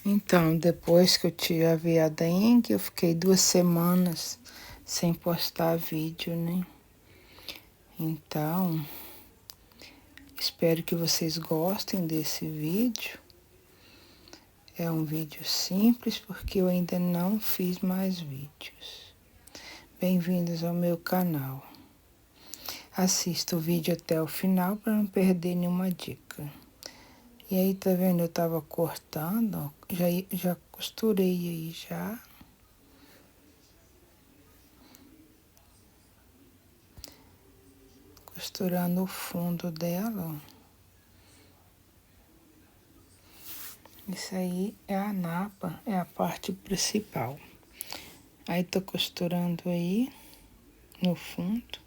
Então, depois que eu tive a dengue, eu fiquei 2 semanas sem postar vídeo, né? Então, espero que vocês gostem desse vídeo. É um vídeo simples porque eu ainda não fiz mais vídeos. Bem-vindos ao meu canal. Assista o vídeo até o final para não perder nenhuma dica. E aí, tá vendo? Eu tava cortando, ó, já costurei aí já. Costurando o fundo dela, ó. Isso aí é a napa, é a parte principal. Aí tô costurando aí no fundo.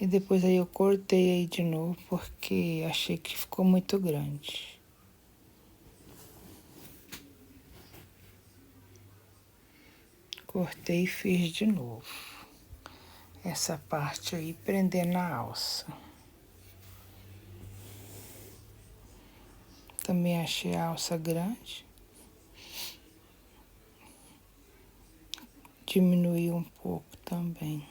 E depois aí eu cortei aí de novo porque achei que ficou muito grande. Cortei e fiz de novo. Essa parte aí prendendo a alça. Também achei a alça grande. Diminuí um pouco também.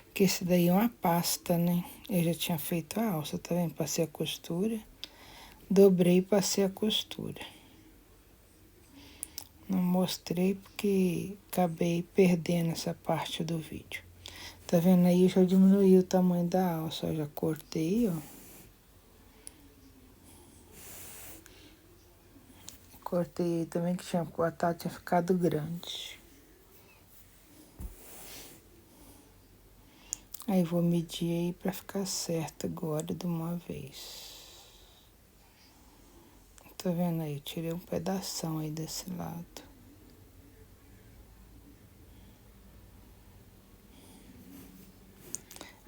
Porque esse daí é uma pasta, né? Eu já tinha feito a alça, tá vendo? Passei a costura. Dobrei e passei a costura. Não mostrei porque acabei perdendo essa parte do vídeo. Tá vendo aí? Eu já diminuí o tamanho da alça. Eu já cortei, ó. Cortei também que tinha cortado, tinha ficado grande. Aí vou medir aí pra ficar certo agora de uma vez. Tá vendo aí? Eu tirei um pedação aí desse lado.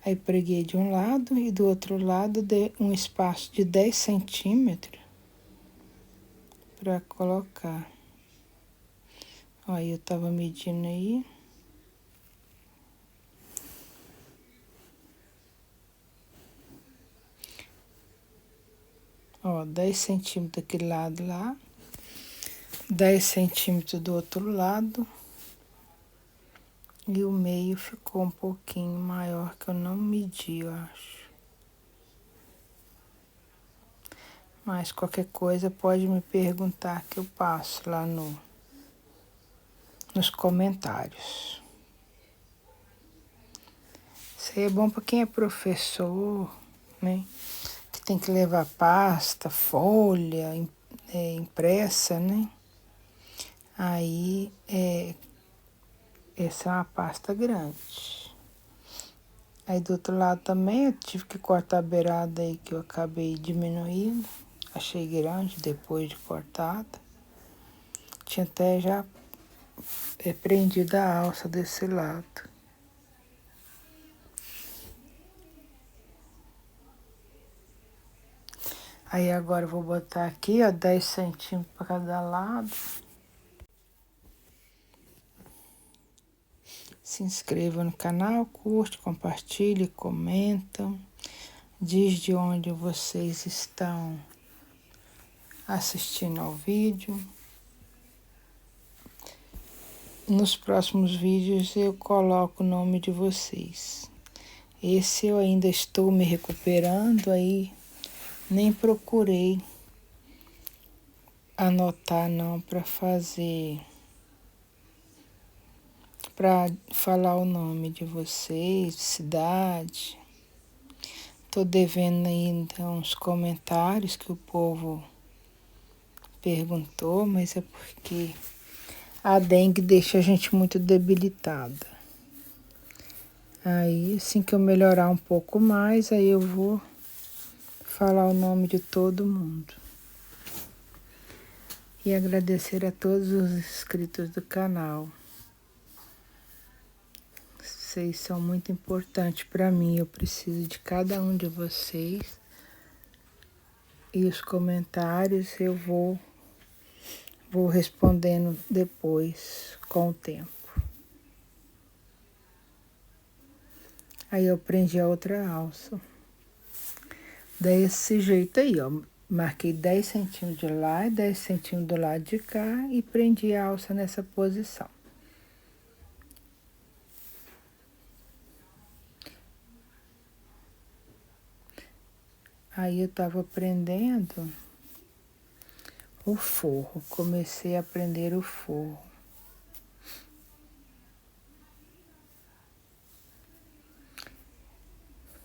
Aí preguei de um lado e do outro lado dei um espaço de 10 centímetros para colocar. Ó, aí eu tava medindo aí. Ó, 10 centímetros daquele lado lá. 10 centímetros do outro lado. E o meio ficou um pouquinho maior, que eu não medi, eu acho. Mas qualquer coisa pode me perguntar que eu passo lá nos comentários. Isso aí é bom para quem é professor, né? Que tem que levar pasta, folha, impressa, né? Aí, essa é uma pasta grande. Aí do outro lado também eu tive que cortar a beirada aí que eu acabei diminuindo. Achei grande depois de cortada. Tinha até já prendido a alça desse lado. Aí agora eu vou botar aqui, ó, 10 centímetros para cada lado. Se inscreva no canal, curte, compartilhe, comenta. Diz de onde vocês estão assistindo ao vídeo. Nos próximos vídeos eu coloco o nome de vocês. Esse eu ainda estou me recuperando, aí nem procurei anotar não para falar o nome de vocês, cidade. Tô devendo ainda uns comentários que o povo perguntou, mas é porque a dengue deixa a gente muito debilitada. Aí, assim que eu melhorar um pouco mais, aí eu vou falar o nome de todo mundo. E agradecer a todos os inscritos do canal. Vocês são muito importantes para mim, eu preciso de cada um de vocês. E os comentários eu vou respondendo depois, com o tempo. Aí eu prendi a outra alça. Desse jeito aí, ó. Marquei 10 centímetros de lá e 10 centímetros do lado de cá e prendi a alça nessa posição. Aí eu tava prendendo o forro, comecei a prender o forro.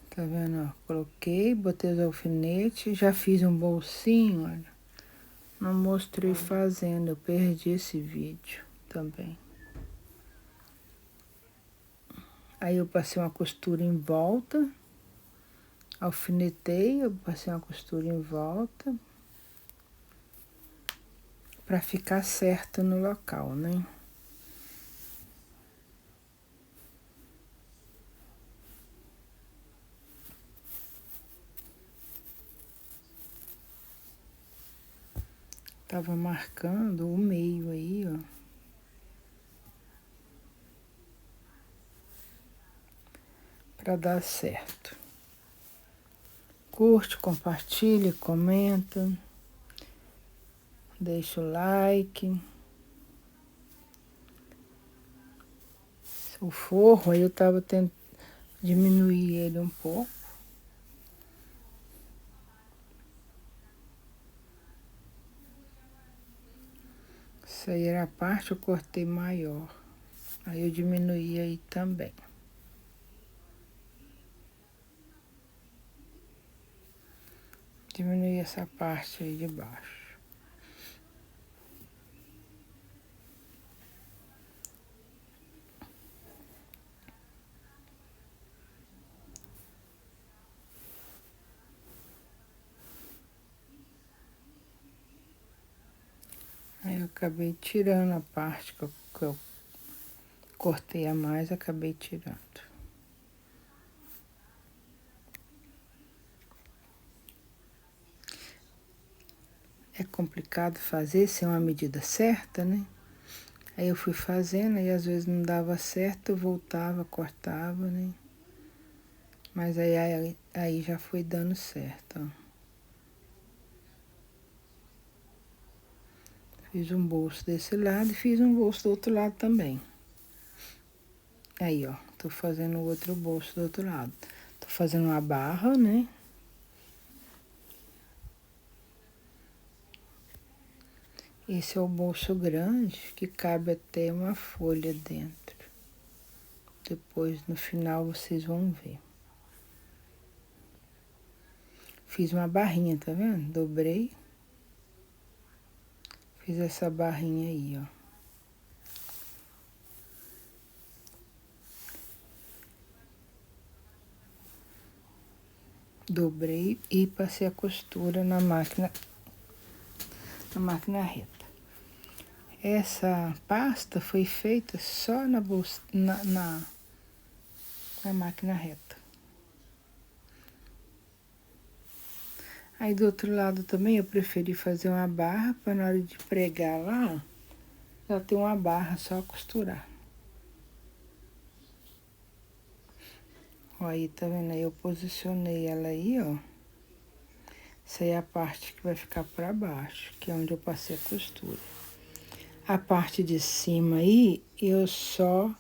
Tá vendo, ó? Coloquei, botei os alfinetes, já fiz um bolsinho, olha. Não mostrei fazendo, eu perdi esse vídeo também. Aí eu passei uma costura em volta, alfinetei, eu passei uma costura em volta, pra ficar certo no local, né? Tava marcando o meio aí, ó. Pra dar certo. Curte, compartilha, comenta. Deixa o like. O forro aí eu tava tentando diminuir ele um pouco. Isso aí era a parte que eu cortei maior. Aí eu diminuí aí também. Diminuí essa parte aí de baixo. Aí eu acabei tirando a parte que eu cortei a mais, acabei tirando. É complicado fazer sem uma medida certa, né? Aí eu fui fazendo e às vezes não dava certo, eu voltava, cortava, né? Mas aí já foi dando certo, ó. Fiz um bolso desse lado e fiz um bolso do outro lado também. Aí, ó, tô fazendo o outro bolso do outro lado. Tô fazendo uma barra, né? Esse é o bolso grande, que cabe até uma folha dentro. Depois, no final, vocês vão ver. Fiz uma barrinha, tá vendo? Dobrei. Fiz essa barrinha aí, ó. Dobrei e passei a costura na máquina reta. Essa pasta foi feita só na máquina reta. Aí do outro lado também eu preferi fazer uma barra para na hora de pregar lá, já ter uma barra só costurar. Ó, aí tá vendo aí, eu posicionei ela aí, ó. Essa aí é a parte que vai ficar para baixo, que é onde eu passei a costura. A parte de cima aí, eu só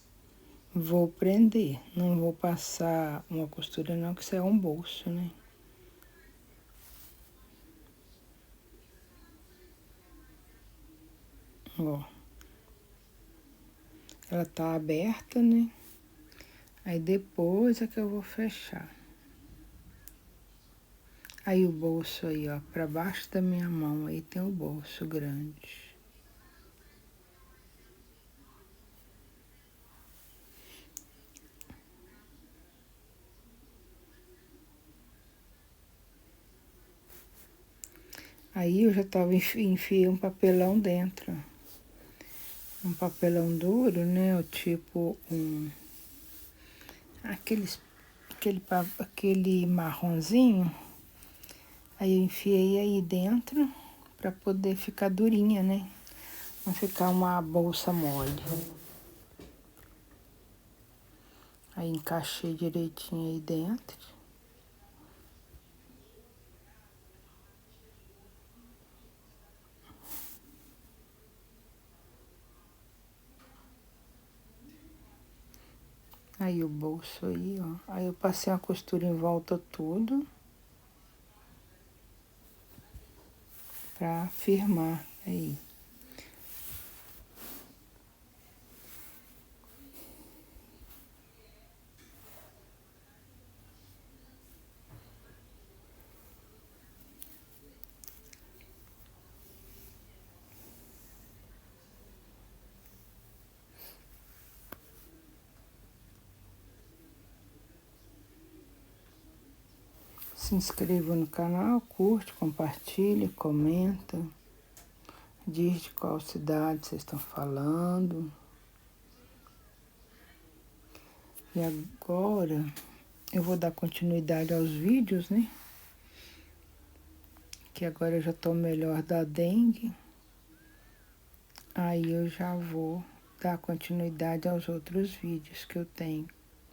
vou prender. Não vou passar uma costura não, que isso é um bolso, né? Ó. Ela tá aberta, né? Aí depois é que eu vou fechar. Aí o bolso aí, ó, pra baixo da minha mão, aí tem o bolso grande. Aí eu já tava, enfiei um papelão dentro. Um papelão duro, né? O tipo aquele marronzinho. Aí eu enfiei aí dentro pra poder ficar durinha, né? Não ficar uma bolsa mole. Aí encaixei direitinho aí dentro. Aí o bolso aí, ó. Aí eu passei a costura em volta tudo pra firmar aí. Se inscreva no canal, curte, compartilha, comenta. Diz de qual cidade vocês estão falando. E agora eu vou dar continuidade aos vídeos, né? Que agora eu já tô melhor da dengue. Aí eu já vou dar continuidade aos outros vídeos que eu tenho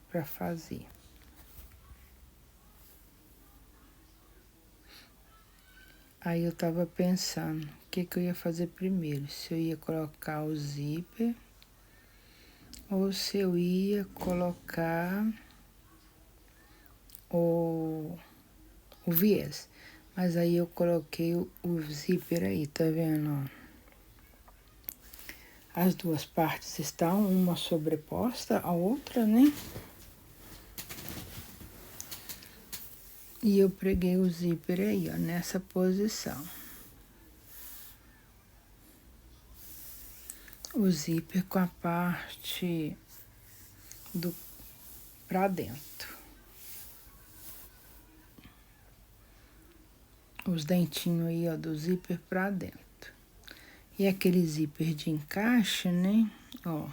para fazer. Aí eu tava pensando, o que eu ia fazer primeiro? Se eu ia colocar o zíper ou se eu ia colocar o viés. Mas aí eu coloquei o zíper aí, tá vendo? Ó? As duas partes estão uma sobreposta à outra, né? E eu preguei o zíper aí, ó, nessa posição. O zíper com a parte do pra dentro. Os dentinhos aí, ó, do zíper pra dentro. E aquele zíper de encaixe, né? Ó.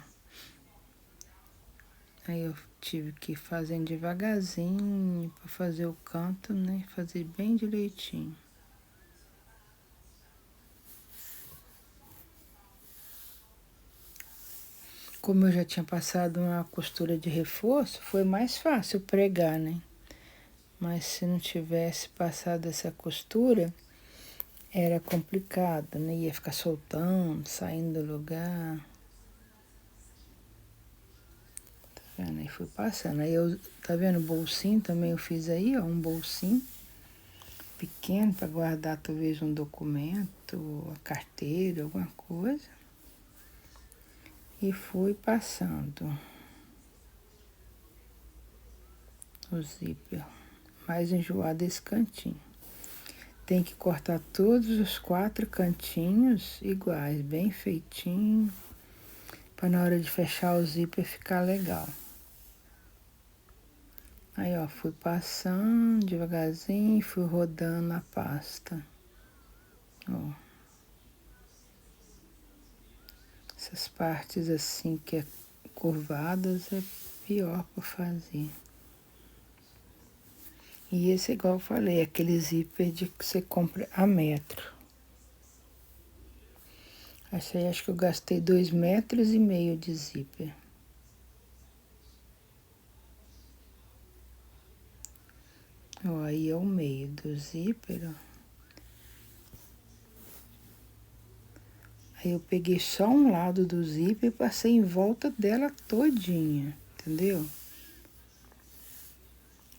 Aí eu tive que ir fazendo devagarzinho pra fazer o canto, né? Fazer bem direitinho. Como eu já tinha passado uma costura de reforço, foi mais fácil pregar, né? Mas se não tivesse passado essa costura, era complicado, né? Ia ficar soltando, saindo do lugar. Tá vendo? Aí fui passando. Aí eu, tá vendo o bolsinho também eu fiz aí, ó, um bolsinho pequeno para guardar talvez um documento, a carteira, alguma coisa. E fui passando o zíper. Mais enjoado esse cantinho. Tem que cortar todos os 4 cantinhos iguais, bem feitinho, para na hora de fechar o zíper ficar legal. Aí, ó, fui passando devagarzinho, fui rodando a pasta. Ó. Essas partes assim que é curvadas é pior para fazer. E esse, igual eu falei, é aquele zíper de que você compra a metro. Esse aí acho que eu gastei 2,5 metros de zíper. Ó, aí é o meio do zíper, ó. Aí eu peguei só um lado do zíper e passei em volta dela todinha, entendeu?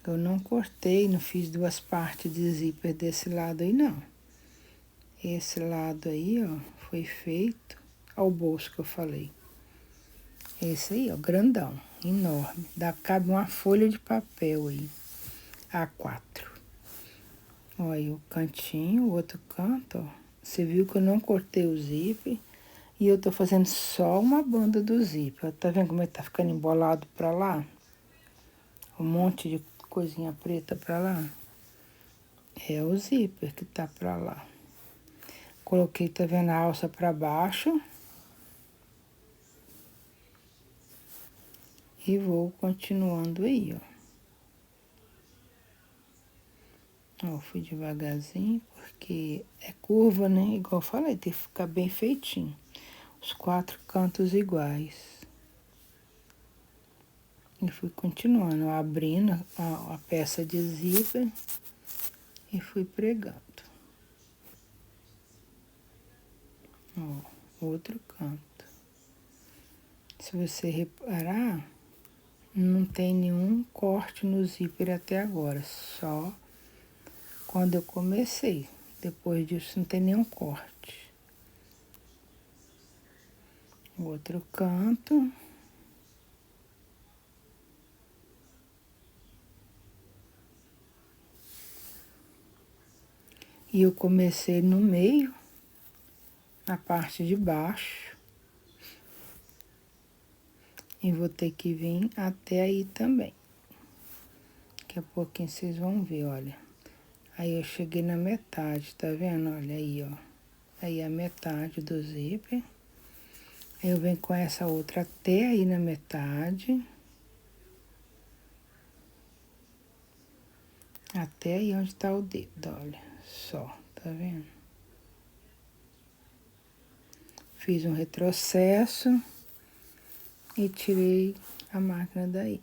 Eu não cortei, não fiz 2 partes de zíper desse lado aí, não. Esse lado aí, ó, foi feito ao bolso que eu falei. Esse aí, ó, grandão, enorme. Cabe uma folha de papel aí, A4. Olha aí o cantinho, o outro canto, ó. Você viu que eu não cortei o zíper e eu tô fazendo só uma banda do zíper. Tá vendo como ele tá ficando embolado pra lá? Um monte de coisinha preta pra lá. É o zíper que tá pra lá. Coloquei, tá vendo, a alça pra baixo. E vou continuando aí, ó. Ó, fui devagarzinho, porque é curva, né? Igual eu falei, tem que ficar bem feitinho. Os 4 cantos iguais. E fui continuando, abrindo a peça de zíper e fui pregando. Ó, outro canto. Se você reparar, não tem nenhum corte no zíper até agora, só quando eu comecei. Depois disso não tem nenhum corte. O outro canto. E eu comecei no meio, na parte de baixo. E vou ter que vir até aí também. Daqui a pouquinho vocês vão ver, olha. Aí eu cheguei na metade, tá vendo? Olha aí, ó. Aí a metade do zíper. Aí eu venho com essa outra até aí na metade. Até aí onde tá o dedo, olha. Só, tá vendo? Fiz um retrocesso e tirei a máquina daí.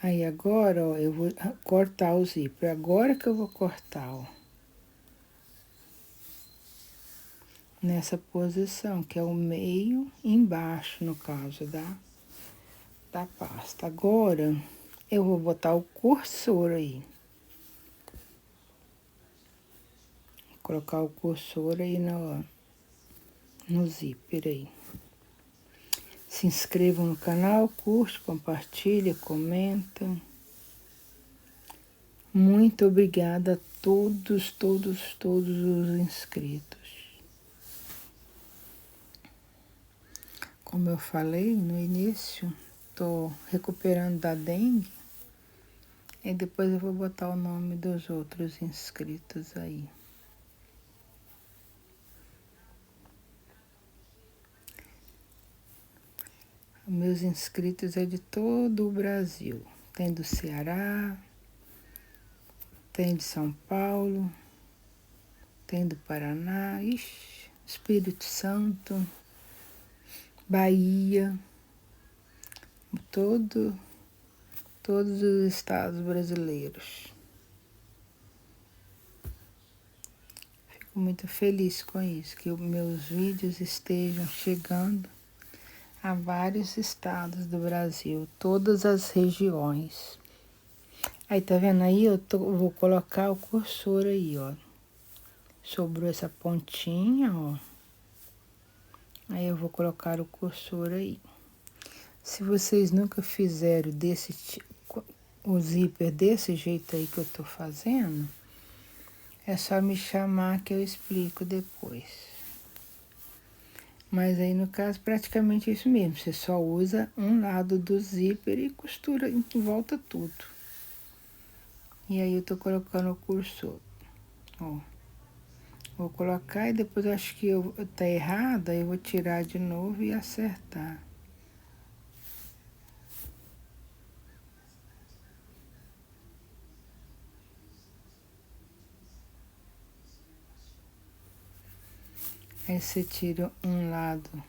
Aí agora, ó, eu vou cortar o zíper. Agora que eu vou cortar, ó. Nessa posição, que é o meio embaixo, no caso, da pasta. Agora, eu vou botar o cursor aí. Vou colocar o cursor aí no zíper aí. Se inscreva no canal, curte, compartilha, comenta. Muito obrigada a todos os inscritos. Como eu falei no início, tô recuperando da dengue. E depois eu vou botar o nome dos outros inscritos aí. Meus inscritos é de todo o Brasil. Tem do Ceará, tem de São Paulo, tem do Paraná, Espírito Santo, Bahia, todos os estados brasileiros. Fico muito feliz com isso, que meus vídeos estejam chegando a vários estados do Brasil, todas as regiões. Aí, tá vendo aí? Vou colocar o cursor aí, ó. Sobrou essa pontinha, ó. Aí eu vou colocar o cursor aí. Se vocês nunca fizeram o zíper desse jeito aí que eu tô fazendo, é só me chamar que eu explico depois. Mas aí, no caso, praticamente isso mesmo. Você só usa um lado do zíper e costura em volta tudo. E aí eu tô colocando o cursor, ó. Vou colocar e depois eu acho que tá errado, aí eu vou tirar de novo e acertar. Aí você tira um lado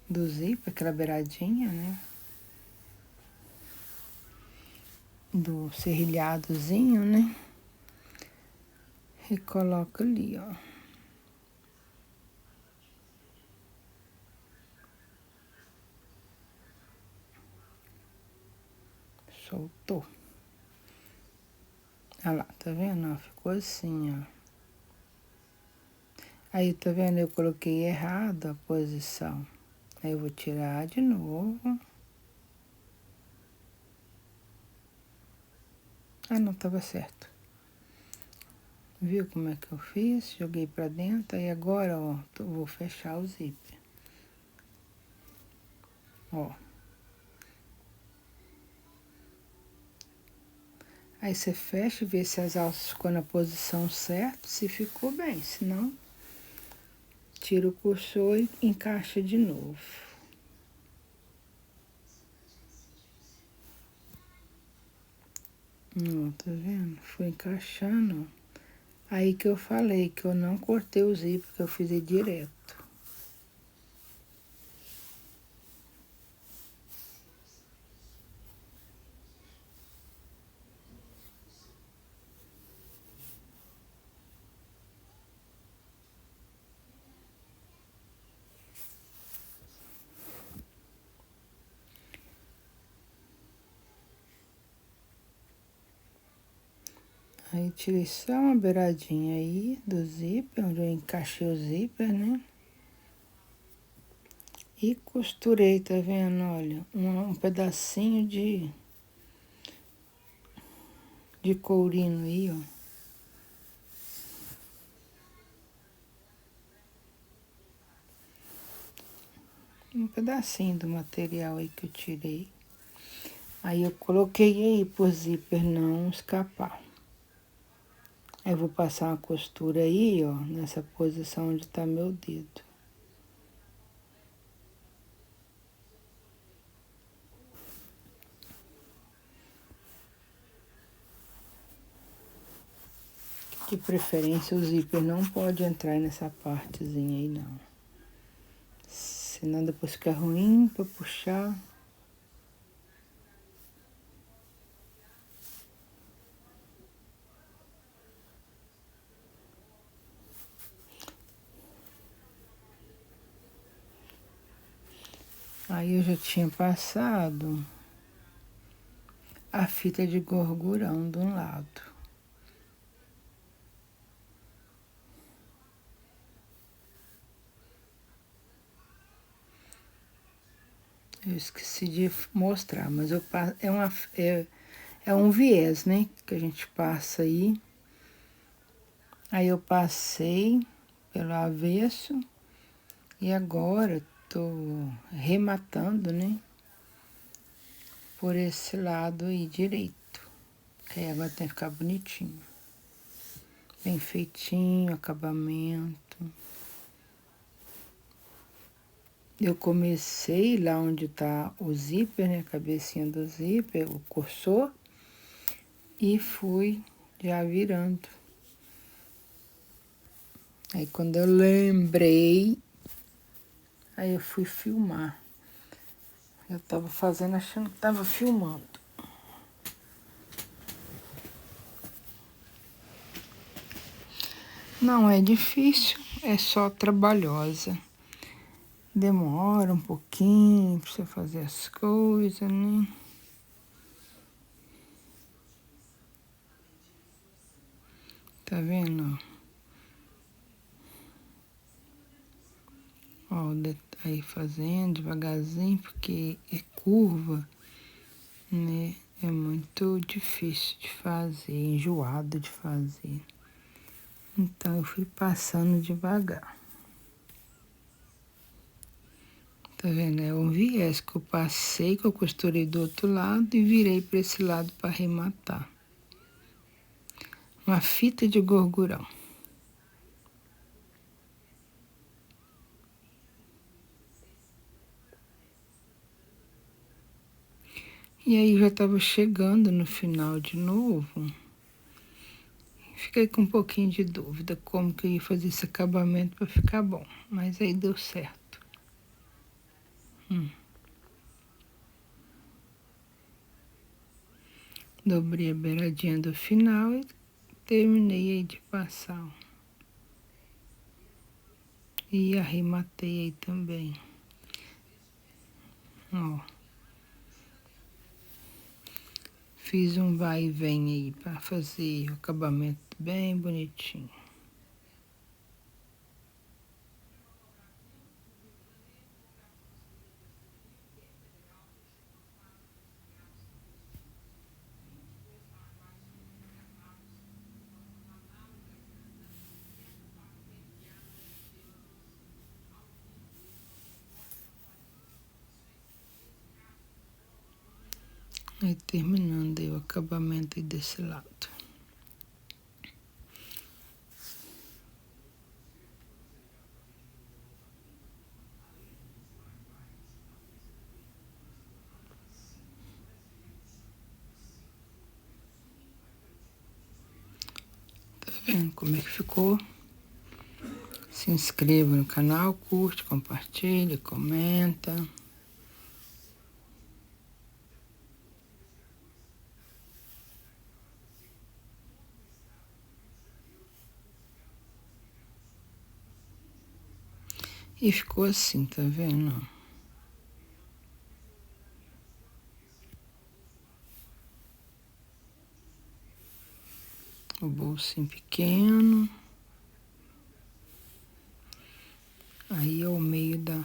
do zíper, aquela beiradinha, né? Do serrilhadozinho, né? E coloca ali, ó. Soltou. Olha lá, tá vendo? Ó, ficou assim, ó. Aí, tá vendo? Eu coloquei errado a posição. Aí eu vou tirar de novo. Ah, não, tava certo. Viu como é que eu fiz? Joguei pra dentro. Aí agora, ó, vou fechar o zíper. Ó. Aí você fecha e vê se as alças ficou na posição certa, se ficou bem. Se não, tira o cursor e encaixa de novo. Ó, tá vendo? Foi encaixando, ó. Aí que eu falei que eu não cortei o zíper, que eu fiz ele direto. Aí tirei só uma beiradinha aí do zíper, onde eu encaixei o zíper, né? E costurei, tá vendo? Olha, um pedacinho de courino aí, ó. Um pedacinho do material aí que eu tirei. Aí eu coloquei aí pro zíper não escapar. Aí eu vou passar uma costura aí, ó, nessa posição onde tá meu dedo. De preferência o zíper não pode entrar nessa partezinha aí não. Senão depois fica ruim pra puxar. Aí eu já tinha passado a fita de gorgurão de um lado. Eu esqueci de mostrar, mas é um viés, né? Que a gente passa aí. Aí eu passei pelo avesso e agora tô rematando, né? Por esse lado aí direito. Que aí agora tem que ficar bonitinho. Bem feitinho, acabamento. Eu comecei lá onde tá o zíper, né? A cabecinha do zíper, o cursor. E fui já virando. Aí quando eu lembrei, aí eu fui filmar. Eu tava fazendo achando que tava filmando. Não é difícil, é só trabalhosa. Demora um pouquinho pra você fazer as coisas, né? Tá vendo? Ó, aí fazendo devagarzinho, porque é curva, né? É muito difícil de fazer, enjoado de fazer. Então eu fui passando devagar. Tá vendo? É um viés que eu passei, que eu costurei do outro lado e virei para esse lado para arrematar. Uma fita de gorgurão. E aí já estava chegando no final de novo. Fiquei com um pouquinho de dúvida como que eu ia fazer esse acabamento para ficar bom, mas aí deu certo. Dobrei a beiradinha do final e terminei aí de passar. E arrematei aí também. Ó. Fiz um vai e vem aí para fazer o acabamento bem bonitinho. Aí terminando aí o acabamento aí desse lado. Tá vendo como é que ficou? Se inscreva no canal, curte, compartilhe, comenta. E ficou assim, tá vendo? O bolsinho pequeno. Aí é o meio da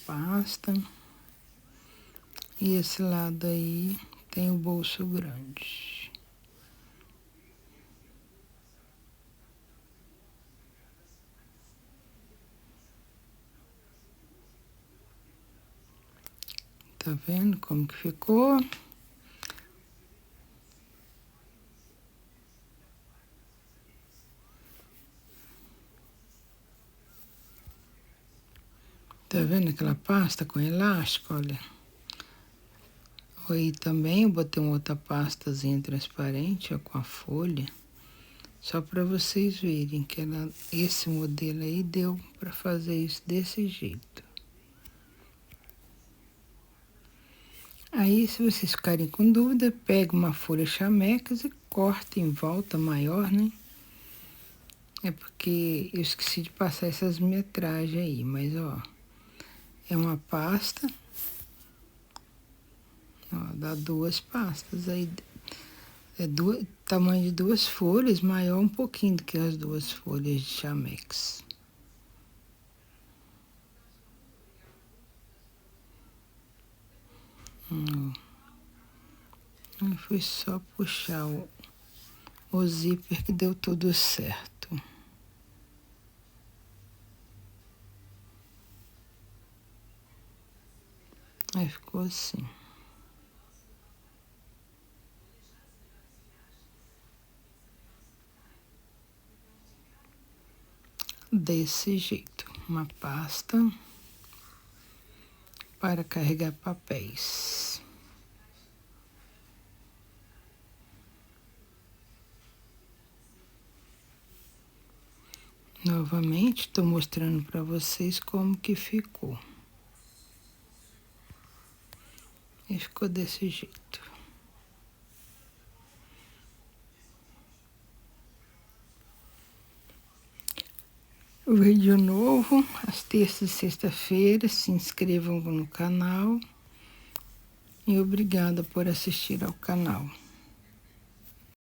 pasta. E esse lado aí tem o bolso grande. Tá vendo como que ficou? Tá vendo aquela pasta com elástico, olha? Aí também eu botei uma outra pastazinha transparente, ó, com a folha. Só para vocês verem que esse modelo aí deu para fazer isso desse jeito. Aí, se vocês ficarem com dúvida, pega uma folha chamex e corta em volta maior, né? É porque eu esqueci de passar essas metragens aí, mas ó, é uma pasta, ó, dá duas pastas aí. É tamanho de duas folhas, maior um pouquinho do que as duas folhas de chamex. Foi só puxar o zíper que deu tudo certo. Aí ficou assim. Desse jeito. Uma pasta para carregar papéis. Novamente, estou mostrando para vocês como que ficou. E ficou desse jeito. Vídeo novo, às terças e sexta-feiras. Se inscrevam no canal. E obrigada por assistir ao canal.